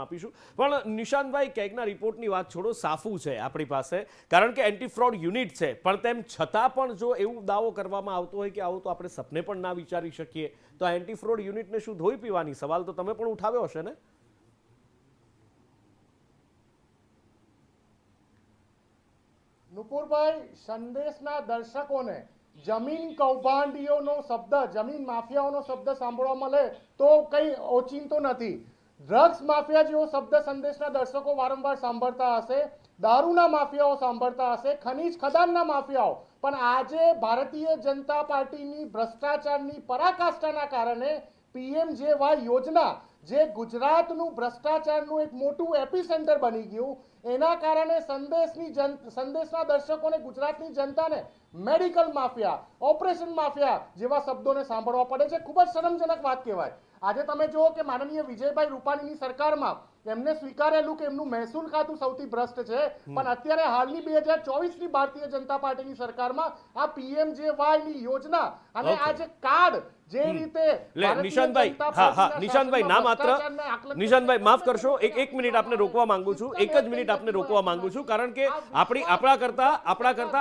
આપીશું પણ નિશાંતભાઈ કેગના રિપોર્ટની વાત છોડો, સાફું છે આપણી પાસે, કારણ કે એન્ટી ફ્રોડ યુનિટ છે, પણ તેમ છતાં પણ જો એવું દાવો કરવામાં આવતો હોય કે આવું તો આપણે સપને પણ ના વિચારી શકીએ, તો આ એન્ટી ફ્રોડ યુનિટને શું ધોઈ પીવાની? સવાલ તો તમે પણ ઉઠાવ્યો હશે ને? નુપુરભાઈ, સંદેશના દર્શકોને જમીન કૌભાંડીઓનો શબ્દ, જમીન માફિયાઓનો શબ્દ સાંભળવા મળે તો કંઈ ઓચિંતો નથી. ડ્રગ્સ માફિયા જેવો શબ્દ સંદેશના દર્શકો વારંવાર સાંભળતા હશે, દારૂના માફિયાઓ સાંભળતા હશે, ખનીજ ખદાનના માફિયાઓ. પણ આજે ભારતીય જનતા પાર્ટીની ભ્રષ્ટાચારની પરાકાષ્ઠાના કારણે પીએમજેવાય યોજના, જે ગુજરાતનું ભ્રષ્ટાચારનું એક મોટું એપિસેન્ટર બની ગયું, એના કારણે સંદેશના દર્શકોને, ગુજરાતની જનતાને મેડિકલ માફિયા, ઓપરેશન માફિયા જેવા શબ્દોને સાંભળવા પડે છે. ખૂબ જ શરમજનક વાત કહેવાય. આજે તમે જુઓ કે માનનીય વિજયભાઈ રૂપાણીની સરકારમાં એમને સ્વીકારેલું કે એમનું મહેસૂલ ખાતું સૌથી ભ્રષ્ટ છે, પણ અત્યારે હાલની 2024ની ભારતીય જનતા પાર્ટીની સરકારમાં આ પીએમજેવાયની યોજના અને આ જે કાર્ડ જે રીતે નિશાંતભાઈ, હા નિશાંતભાઈ, ના માત્ર નિશાંતભાઈ માફ કરશો, એક મિનિટ આપને રોકવા માંગુ છું, એક જ મિનિટ આપને રોકવા માંગુ છું, કારણ કે આપણા કરતા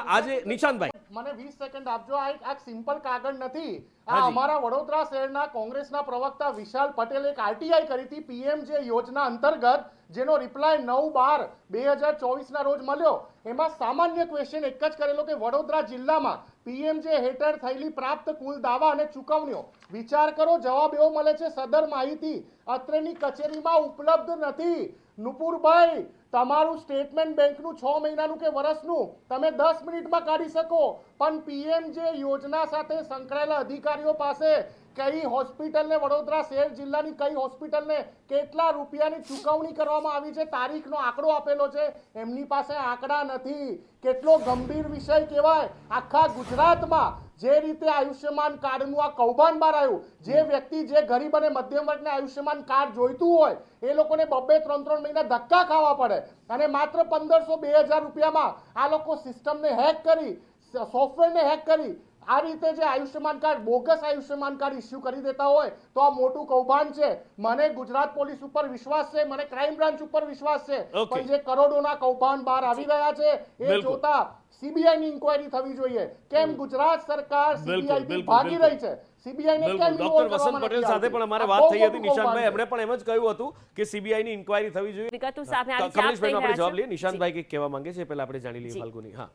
આજે નિશાંતભાઈ મને 20 સેકન્ડ આપજો. આ એક સિમ્પલ કાગળ નથી. આ અમારા વડોદરા શહેરના કોંગ્રેસના પ્રવક્તા વિશાલ પટેલે એક આરટીઆઈ કરી હતી પીએમજે યોજના અંતર્ગત, જેનો રિપ્લાય 9/12/2024 રોજ મળ્યો. એમાં સામાન્ય ક્વેશ્ચન એક જ કરેલો કે વડોદરા જિલ્લામાં પીએમજે હેઠળ થયેલી પ્રાપ્ત કુલ દાવા અને ચૂકવણીઓ. વિચાર કરો, જવાબ એવો મળે છે, સદર માહિતી અત્રેની કચેરીમાં ઉપલબ્ધ નથી. નુપુરભાઈ, તમારું સ્ટેટમેન્ટ બેંકનું 6 મહિનાનું કે વર્ષનું તમે 10 મિનિટમાં કાઢી શકો, પણ પીએમજે યોજના સાથે સંકળાયેલા અધિકારીઓ પાસે કઈ હોસ્પિટલને, વડોદરા શહેર જિલ્લાની કઈ હોસ્પિટલને કેટલા રૂપિયાની ચૂકવણી કરવામાં આવી છે, તારીખનો આંકડો આપેલો છે, એમની પાસે આંકડા નથી. કેટલો ગંભીર વિષય કહેવાય. આખા ગુજરાતમાં જે રીતે આયુષ્યમાન કાર્ડનું આ કૌભાંડ બહાર આવ્યું, જે વ્યક્તિ, જે ગરીબ અને મધ્યમ વર્ગને આયુષ્યમાન કાર્ડ જોઈતું હોય એ લોકોને 2-3 મહિના ધક્કા ખાવા પડે, અને માત્ર 1500-2000 રૂપિયામાં આ લોકો સિસ્ટમને હેક કરી, સોફ્ટવેરને હેક કરી આ રીતે જે Ayushman card, bogus Ayushman card issue કરી દેતા હોય તો આ મોટું કૌભાંડ છે. મને ગુજરાત પોલીસ ઉપર વિશ્વાસ છે, મને ક્રાઇમ બ્રાન્ચ ઉપર વિશ્વાસ છે, પણ જે કરોડોના કૌભાંડ બહાર આવી રહ્યા છે એ જોતા સીબીઆઈની ઇન્ક્વાયરી થવી જોઈએ. કેમ ગુજરાત સરકાર સીબીઆઈ ભાગી રહી છે? ડોક્ટર વસંત પટેલ સાથે પણ અમારે વાત થઈ હતી નિશાંતભાઈ, એમણે પણ એમ જ કહ્યું હતું કે સીબીઆઈની ઇન્ક્વાયરી થવી જોઈએ. કમલેશભાઈ આપણે જવાબ લઈએ. નિશાંતભાઈ કંઈક કહેવા માંગે છે, પહેલા આપણે જાણી લઈએ ફાલ્ગુની. હા,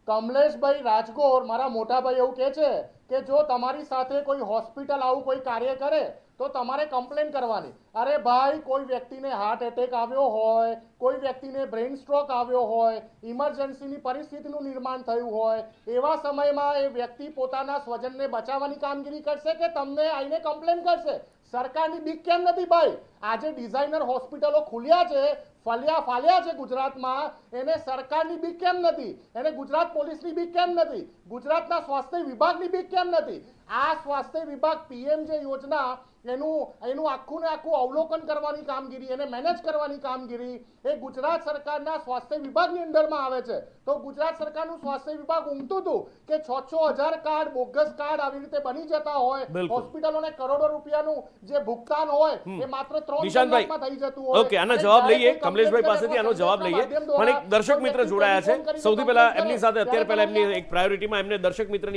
કમલેશભાઈ રાજગોર, મારા મોટા ભાઈ એવું કહે છે કે જો તમારી સાથે કોઈ હોસ્પિટલ આવું કોઈ કાર્ય કરે તો તમારે કમ્પ્લેન કરવાની. અરે ભાઈ, કોઈ વ્યક્તિને હાર્ટ એટેક આવ્યો હોય, કોઈ વ્યક્તિને બ્રેઇન સ્ટ્રોક આવ્યો હોય, ઇમરજન્સીની પરિસ્થિતિનું નિર્માણ થયું હોય, એવા સમયમાં એ વ્યક્તિ પોતાના સ્વજનને બચાવવાની કામગીરી કરશે કે તમને આવીને કમ્પ્લેન કરશે? સરકારની બીક કેમ નથી ભાઈ? આજે ડિઝાઇનર હોસ્પિટલો ખુલ્યા છે, ફાલ્યા છે ગુજરાતમાં, એને સરકારની બીક કેમ નથી? એને ગુજરાત પોલીસની બીક કેમ નથી? ગુજરાતના સ્વાસ્થ્ય વિભાગની બીક કેમ નથી? આ સ્વાસ્થ્ય વિભાગ પીએમજે યોજના એનું આખું ને આખું અવલોકન કરવાની કામગીરી, એને મેનેજ કરવાની કામગીરી એ ગુજરાત સરકારના સ્વાસ્થ્ય વિભાગની અંડરમાં આવે છે. તો ગુજરાત સરકારનું સ્વાસ્થ્ય વિભાગ ઊંઘતું હતું કે 6,000 કાર્ડ, બોગસ કાર્ડ આવી રીતે બની જતા હોય, હોસ્પિટલોને કરોડો રૂપિયાનું જે ભુગતાન હોય એ માત્ર 3 કલાકમાં થઈ જતું હોય. ઓકે, આનો જવાબ લઈએ કમલેશભાઈ પાસેથી, આનો જવાબ લઈએ. પણ એક દર્શક મિત્ર જોડાયા છે, સૌથી પહેલા એમની સાથે, અત્યારે પહેલા એમની એક પ્રાયોરિટીમાં એમને દર્શક મિત્રની